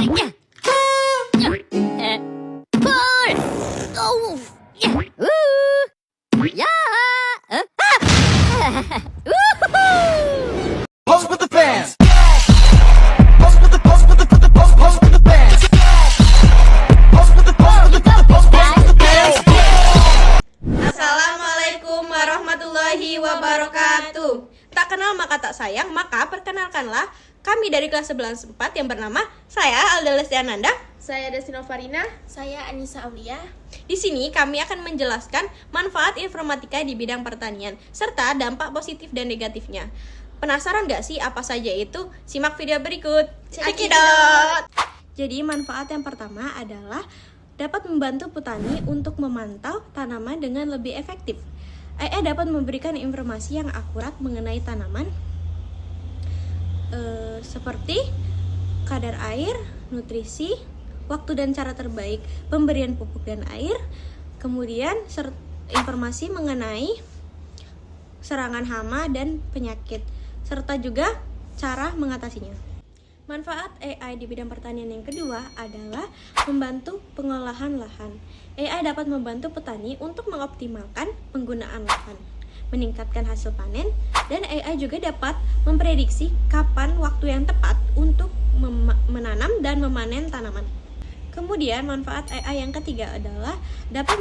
Pose with the fans. Pose with the pose with the pose with the fans. Pose with the pose with the fans. Assalamualaikum warahmatullahi wabarakatuh. Tak kenal maka tak sayang, maka perkenalkanlah kami dari kelas 11 4 yang bernama saya Alda Lesti Ananda. Saya Destina Farina. Saya Anissa Aulia. Di sini kami akan menjelaskan manfaat informatika di bidang pertanian serta dampak positif dan negatifnya. Penasaran gak sih apa saja itu? Simak video berikut. Cekidot. Jadi manfaat yang pertama adalah dapat membantu petani untuk memantau tanaman dengan lebih efektif. AI dapat memberikan informasi yang akurat mengenai tanaman seperti kadar air, nutrisi, waktu dan cara terbaik pemberian pupuk dan air, kemudian informasi mengenai serangan hama dan penyakit, serta juga cara mengatasinya. Manfaat AI di bidang pertanian yang kedua adalah membantu pengolahan lahan. AI dapat membantu petani untuk mengoptimalkan penggunaan lahan, meningkatkan hasil panen, dan AI juga dapat memprediksi kapan waktu yang tepat untuk menanam dan memanen tanaman. Kemudian manfaat AI yang ketiga adalah dapat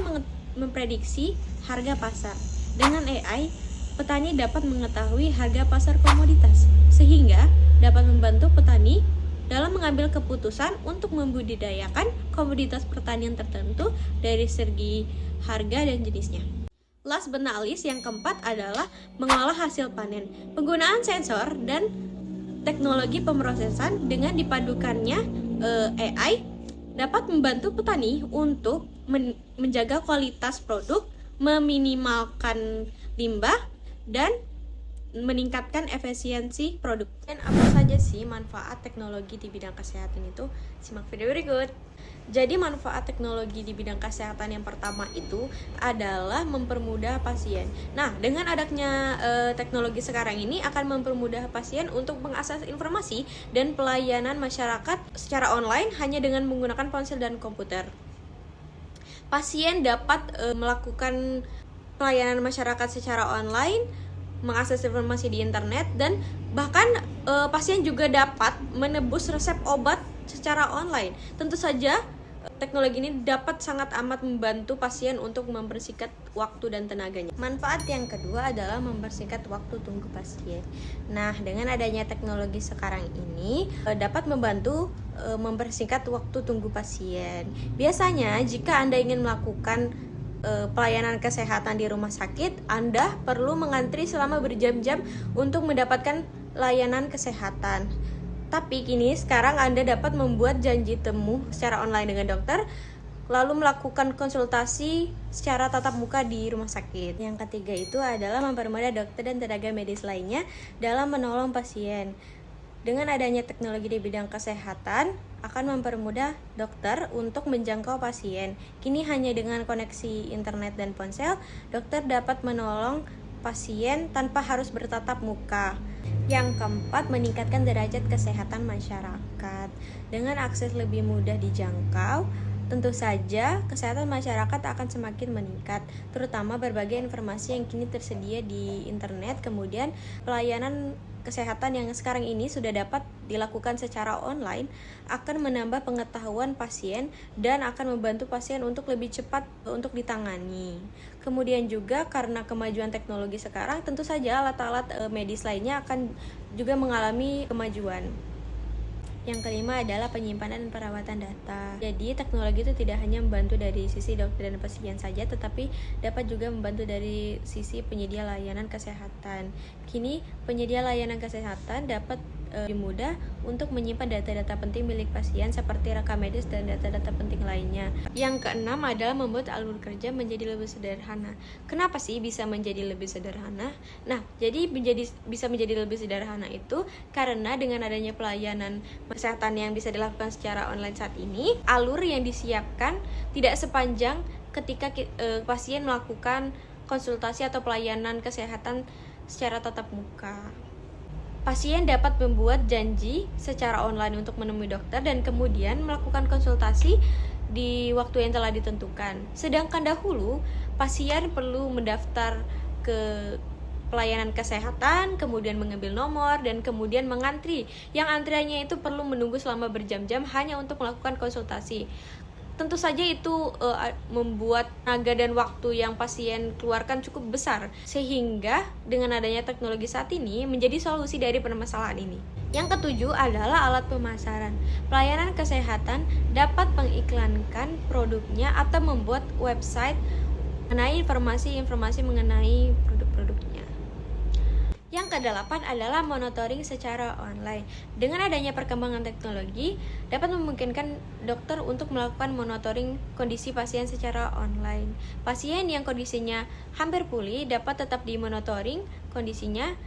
memprediksi harga pasar. Dengan AI, petani dapat mengetahui harga pasar komoditas, sehingga dapat membantu petani dalam mengambil keputusan untuk membudidayakan komoditas pertanian tertentu dari segi harga dan jenisnya. Last but not least, yang keempat adalah mengolah hasil panen. Penggunaan sensor dan teknologi pemrosesan dengan dipadukannya AI dapat membantu petani untuk menjaga kualitas produk, meminimalkan limbah, dan meningkatkan efisiensi produk. Dan apa saja sih manfaat teknologi di bidang kesehatan itu? Simak video berikut. Jadi manfaat teknologi di bidang kesehatan yang pertama itu adalah mempermudah pasien. Nah, dengan adanya teknologi sekarang ini akan mempermudah pasien untuk mengakses informasi dan pelayanan masyarakat secara online hanya dengan menggunakan ponsel dan komputer. Pasien dapat melakukan pelayanan masyarakat secara online, mengakses informasi di internet, dan bahkan pasien juga dapat menebus resep obat secara online. Tentu saja teknologi ini dapat sangat amat membantu pasien untuk mempersingkat waktu dan tenaganya. Manfaat yang kedua adalah mempersingkat waktu tunggu pasien. Nah, dengan adanya teknologi sekarang ini dapat membantu mempersingkat waktu tunggu pasien. Biasanya jika Anda ingin melakukan pelayanan kesehatan di rumah sakit, Anda perlu mengantri selama berjam-jam untuk mendapatkan layanan kesehatan. Tapi kini sekarang Anda dapat membuat janji temu secara online dengan dokter, lalu melakukan konsultasi secara tatap muka di rumah sakit. Yang ketiga itu adalah mempermudah dokter dan tenaga medis lainnya dalam menolong pasien. Dengan adanya teknologi di bidang kesehatan akan mempermudah dokter untuk menjangkau pasien. Kini hanya dengan koneksi internet dan ponsel, dokter dapat menolong pasien tanpa harus bertatap muka. Yang keempat, meningkatkan derajat kesehatan masyarakat. Dengan akses lebih mudah dijangkau, tentu saja kesehatan masyarakat akan semakin meningkat, terutama berbagai informasi yang kini tersedia di internet. Kemudian pelayanan kesehatan yang sekarang ini sudah dapat dilakukan secara online akan menambah pengetahuan pasien dan akan membantu pasien untuk lebih cepat untuk ditangani. Kemudian juga karena kemajuan teknologi sekarang, tentu saja alat-alat medis lainnya akan juga mengalami kemajuan. Yang kelima adalah penyimpanan dan perawatan data. Jadi teknologi itu tidak hanya membantu dari sisi dokter dan pasien saja, tetapi dapat juga membantu dari sisi penyedia layanan kesehatan. Kini penyedia layanan kesehatan dapat lebih mudah untuk menyimpan data-data penting milik pasien seperti rekam medis dan data-data penting lainnya. Yang keenam adalah membuat alur kerja menjadi lebih sederhana. Kenapa sih bisa menjadi lebih sederhana? Nah, jadi bisa menjadi lebih sederhana itu karena dengan adanya pelayanan kesehatan yang bisa dilakukan secara online saat ini, alur yang disiapkan tidak sepanjang ketika pasien melakukan konsultasi atau pelayanan kesehatan secara tatap muka. pasien dapat membuat janji secara online untuk menemui dokter dan kemudian melakukan konsultasi di waktu yang telah ditentukan. Sedangkan dahulu, pasien perlu mendaftar ke pelayanan kesehatan, kemudian mengambil nomor, dan kemudian mengantri. Yang antriannya itu perlu menunggu selama berjam-jam hanya untuk melakukan konsultasi. Tentu saja itu membuat tenaga dan waktu yang pasien keluarkan cukup besar, sehingga dengan adanya teknologi saat ini menjadi solusi dari permasalahan ini. Yang ketujuh adalah alat pemasaran. Pelayanan kesehatan dapat mengiklankan produknya atau membuat website mengenai informasi mengenai produk-produknya. Yang kedelapan adalah monitoring secara online. Dengan adanya perkembangan teknologi, dapat memungkinkan dokter untuk melakukan monitoring kondisi pasien secara online. Pasien yang kondisinya hampir pulih dapat tetap dimonitoring kondisinya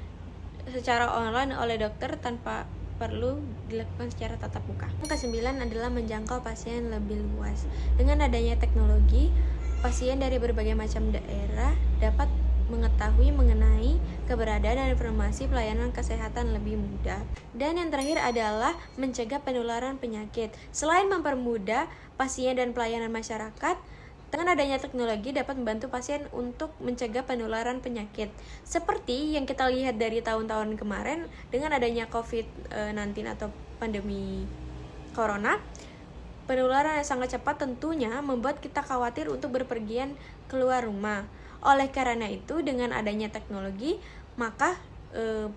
secara online oleh dokter tanpa perlu dilakukan secara tatap muka. Yang kesembilan adalah menjangkau pasien lebih luas. Dengan adanya teknologi, pasien dari berbagai macam daerah dapat mengetahui mengenai keberadaan dan informasi pelayanan kesehatan lebih mudah. Dan yang terakhir adalah mencegah penularan penyakit. Selain mempermudah pasien dan pelayanan masyarakat, dengan adanya teknologi dapat membantu pasien untuk mencegah penularan penyakit. Seperti yang kita lihat dari tahun-tahun kemarin dengan adanya COVID-19 atau pandemi Corona, penularan yang sangat cepat tentunya membuat kita khawatir untuk berpergian keluar rumah. Oleh karena itu, dengan adanya teknologi, maka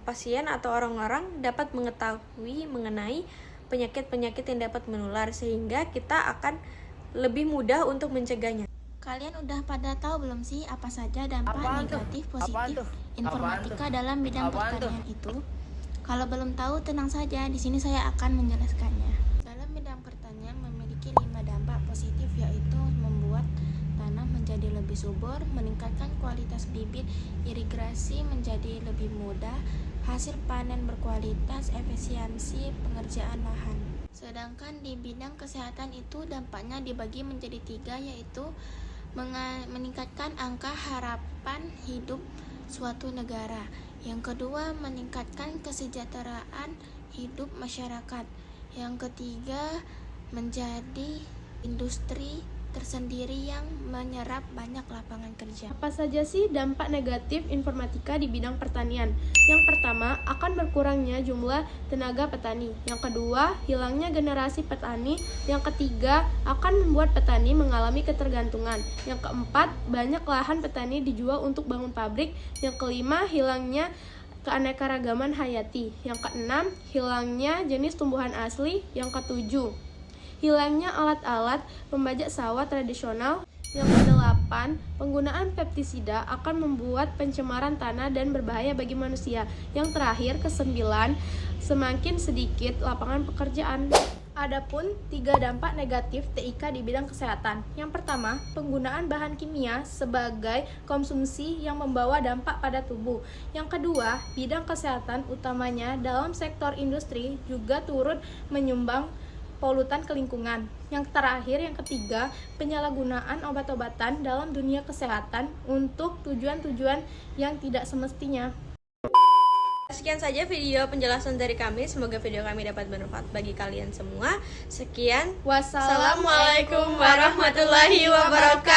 pasien atau orang-orang dapat mengetahui mengenai penyakit-penyakit yang dapat menular, sehingga kita akan lebih mudah untuk mencegahnya. Kalian udah pada tahu belum sih apa saja dampak negatif positif informatika dalam bidang pertanian itu? Kalau belum tahu, tenang saja, di sini saya akan menjelaskannya. Dalam bidang pertanian memiliki 5 dampak positif, yaitu membuat tanah menjadi lebih subur, meningkatkan kualitas bibit, irigasi menjadi lebih mudah, hasil panen berkualitas, efisiensi pengerjaan lahan. Sedangkan di bidang kesehatan itu dampaknya dibagi menjadi 3, yaitu meningkatkan angka harapan hidup suatu negara. Yang kedua, meningkatkan kesejahteraan hidup masyarakat. Yang ketiga, menjadi industri tersendiri yang menyerap banyak lapangan kerja. Apa saja sih dampak negatif informatika di bidang pertanian? Yang pertama, akan berkurangnya jumlah tenaga petani. Yang kedua, hilangnya generasi petani. Yang ketiga, akan membuat petani mengalami ketergantungan. Yang keempat, banyak lahan petani dijual untuk bangun pabrik. Yang kelima, hilangnya keanekaragaman hayati. Yang keenam, hilangnya jenis tumbuhan asli. Yang ketujuh, hilangnya alat-alat pembajak sawah tradisional. Yang kedelapan, penggunaan pestisida akan membuat pencemaran tanah dan berbahaya bagi manusia. Yang terakhir, kesembilan, semakin sedikit lapangan pekerjaan. Adapun 3 dampak negatif TIK di bidang kesehatan. Yang pertama, penggunaan bahan kimia sebagai konsumsi yang membawa dampak pada tubuh. Yang kedua, bidang kesehatan utamanya dalam sektor industri juga turut menyumbang polutan ke lingkungan. Yang terakhir, yang ketiga, penyalahgunaan obat-obatan dalam dunia kesehatan untuk tujuan-tujuan yang tidak semestinya. Sekian saja video penjelasan dari kami. Semoga video kami dapat bermanfaat bagi kalian semua. Sekian. Wassalamualaikum Assalamualaikum warahmatullahi wabarakatuh.